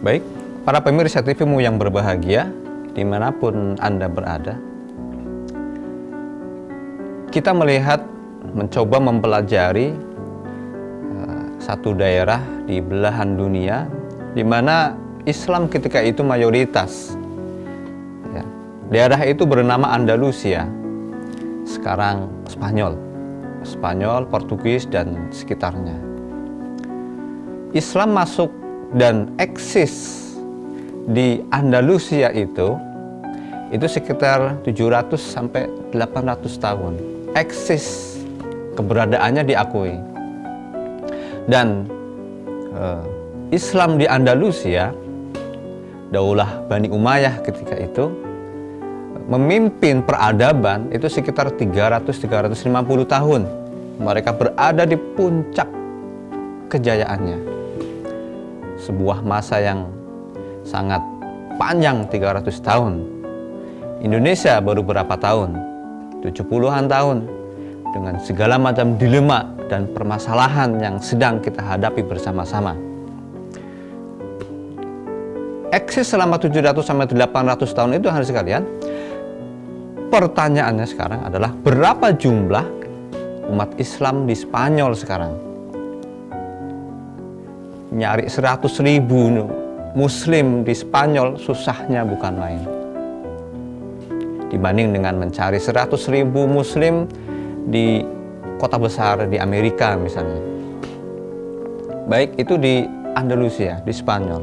Baik, para pemirsa TV-mu yang berbahagia, dimanapun Anda berada, kita melihat, mencoba mempelajari satu daerah di belahan dunia, di mana Islam ketika itu mayoritas. Ya, daerah itu bernama Andalusia, sekarang Spanyol, Portugis, dan sekitarnya. Islam masuk dan eksis di Andalusia itu sekitar 700 sampai 800 tahun. Eksis, keberadaannya diakui. Dan Islam di Andalusia, Daulah Bani Umayyah ketika itu memimpin peradaban itu sekitar 300-350 tahun. Mereka berada di puncak kejayaannya. Sebuah masa yang sangat panjang, 300 tahun. Indonesia baru berapa tahun? 70-an tahun, dengan segala macam dilema dan permasalahan yang sedang kita hadapi bersama-sama. Eksis selama 700 sampai 800 tahun itu, hadirin sekalian, pertanyaannya sekarang adalah berapa jumlah umat Islam di Spanyol sekarang? Nyari 100.000 Muslim di Spanyol susahnya bukan main, dibanding dengan mencari 100.000 Muslim di kota besar di Amerika misalnya. Baik itu di Andalusia, di Spanyol.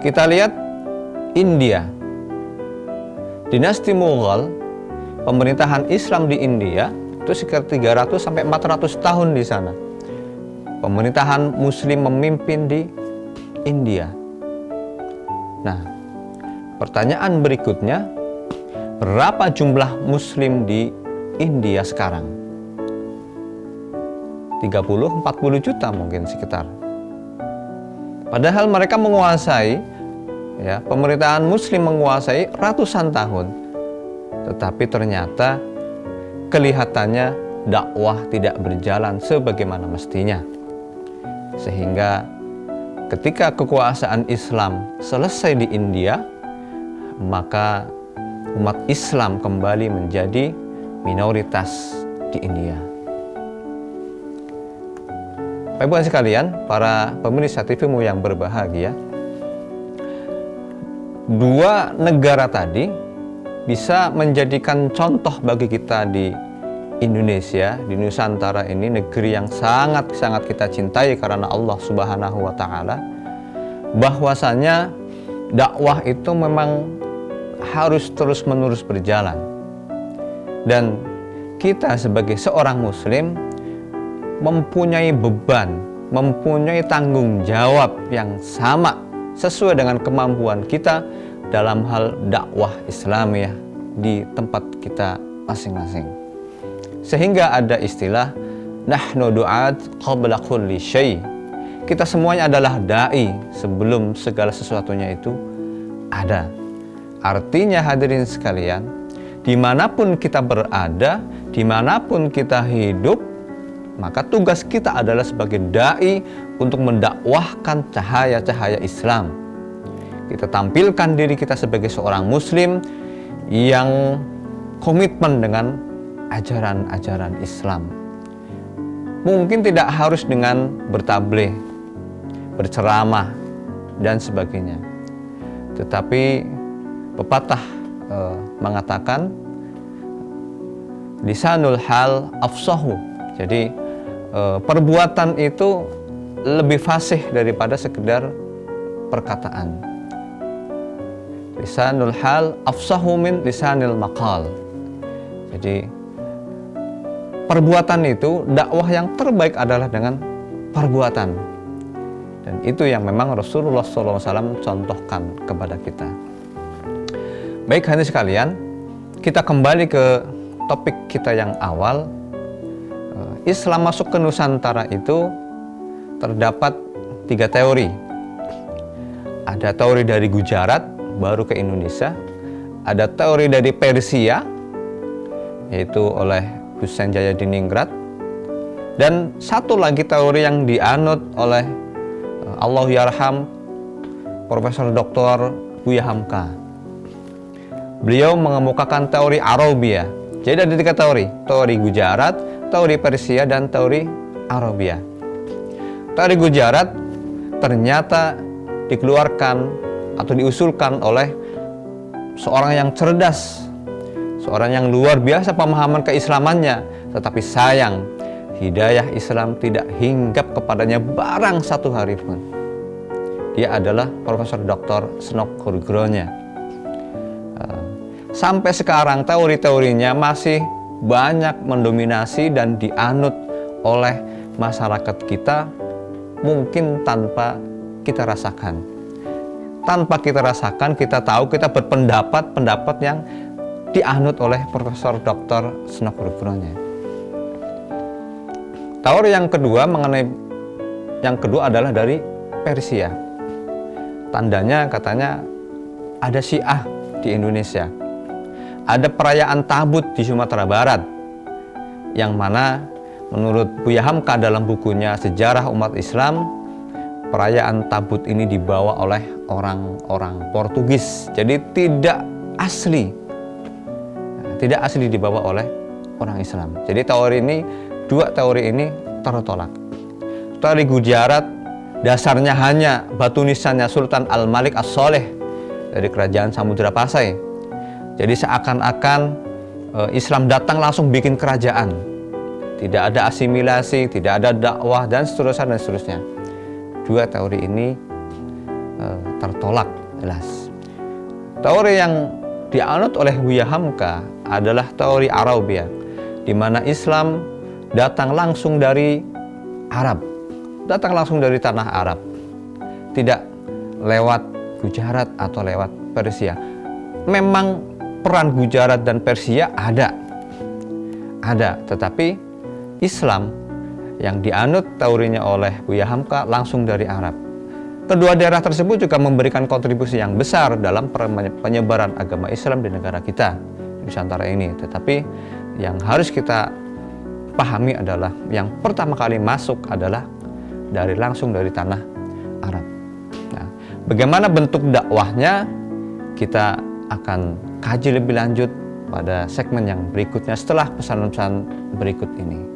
Kita lihat India. Dinasti Mughal, pemerintahan Islam di India itu sekitar 300 sampai 400 tahun di sana. Pemerintahan Muslim memimpin di India. Nah, pertanyaan berikutnya, berapa jumlah Muslim di India sekarang? 30-40 juta mungkin sekitar. Padahal mereka menguasai, ya, pemerintahan Muslim menguasai ratusan tahun. Tetapi ternyata kelihatannya dakwah tidak berjalan sebagaimana mestinya. Sehingga ketika kekuasaan Islam selesai di India, maka umat Islam kembali menjadi minoritas di India. Bapak-Ibu sekalian, para pemirsa TV-mu yang berbahagia, dua negara tadi bisa menjadikan contoh bagi kita di Indonesia, di Nusantara ini, negeri yang sangat-sangat kita cintai karena Allah Subhanahu wa Ta'ala, bahwasanya dakwah itu memang harus terus-menerus berjalan. Dan kita sebagai seorang Muslim mempunyai beban, mempunyai tanggung jawab yang sama sesuai dengan kemampuan kita dalam hal dakwah Islamiyah di tempat kita masing-masing. Sehingga ada istilah nahnu du'at qabla kulli syai'. Kita semuanya adalah dai sebelum segala sesuatunya itu ada. Artinya hadirin sekalian, dimanapun kita berada, dimanapun kita hidup, maka tugas kita adalah sebagai dai untuk mendakwahkan cahaya-cahaya Islam. Kita tampilkan diri kita sebagai seorang Muslim yang komitmen dengan ajaran-ajaran Islam. Mungkin tidak harus dengan bertabligh, berceramah, dan sebagainya. Tetapi pepatah mengatakan lisanul hal afsahu. Jadi perbuatan itu lebih fasih daripada sekedar perkataan. Lisanul hal afsahu min lisanil maqal. Jadi perbuatan itu, dakwah yang terbaik adalah dengan perbuatan. Dan itu yang memang Rasulullah SAW contohkan kepada kita. Baik hadirin sekalian, kita kembali ke topik kita yang awal. Islam masuk ke Nusantara itu terdapat 3 teori. Ada teori dari Gujarat, baru ke Indonesia. Ada teori dari Persia, yaitu oleh Husain Jayadiningrat. Dan satu lagi teori yang dianut oleh Allahyarham Profesor Dr. Buya Hamka. Beliau mengemukakan teori Arabia. Jadi ada 3 teori Gujarat, teori Persia, dan teori Arabia. Teori Gujarat ternyata dikeluarkan atau diusulkan oleh seorang yang cerdas, seorang yang luar biasa pemahaman keislamannya, tetapi sayang hidayah Islam tidak hinggap kepadanya barang satu hari pun. Dia adalah Profesor Dr. Snok Hurgronya. Sampai sekarang teori-teorinya masih banyak mendominasi dan dianut oleh masyarakat kita, mungkin tanpa kita rasakan. Tanpa kita rasakan, kita tahu, kita berpendapat yang dianut oleh Profesor Dr. Snok Hurgronya. Teori yang kedua adalah dari Persia. Tandanya katanya ada Syiah di Indonesia. Ada perayaan Tabut di Sumatera Barat, yang mana menurut Buya Hamka dalam bukunya Sejarah Umat Islam, perayaan Tabut ini dibawa oleh orang-orang Portugis. Jadi tidak asli dibawa oleh orang Islam. Jadi dua teori ini tertolak. Teori Gujarat dasarnya hanya batu nisannya Sultan Al-Malik As-Soleh dari kerajaan Samudra Pasai. Jadi seakan-akan Islam datang langsung bikin kerajaan. Tidak ada asimilasi, tidak ada dakwah, dan seterusnya. Dua teori ini tertolak jelas. Teori yang dianut oleh Buya Hamka adalah teori Arabia, di mana Islam datang langsung dari Arab, datang langsung dari tanah Arab, tidak lewat Gujarat atau lewat Persia. Memang peran Gujarat dan Persia ada, tetapi Islam yang dianut teorinya oleh Buya Hamka langsung dari Arab. Kedua daerah tersebut juga memberikan kontribusi yang besar dalam penyebaran agama Islam di negara kita, Nusantara ini. Tetapi yang harus kita pahami adalah yang pertama kali masuk adalah langsung dari tanah Arab. Nah, bagaimana bentuk dakwahnya kita akan kaji lebih lanjut pada segmen yang berikutnya setelah pesan-pesan berikut ini.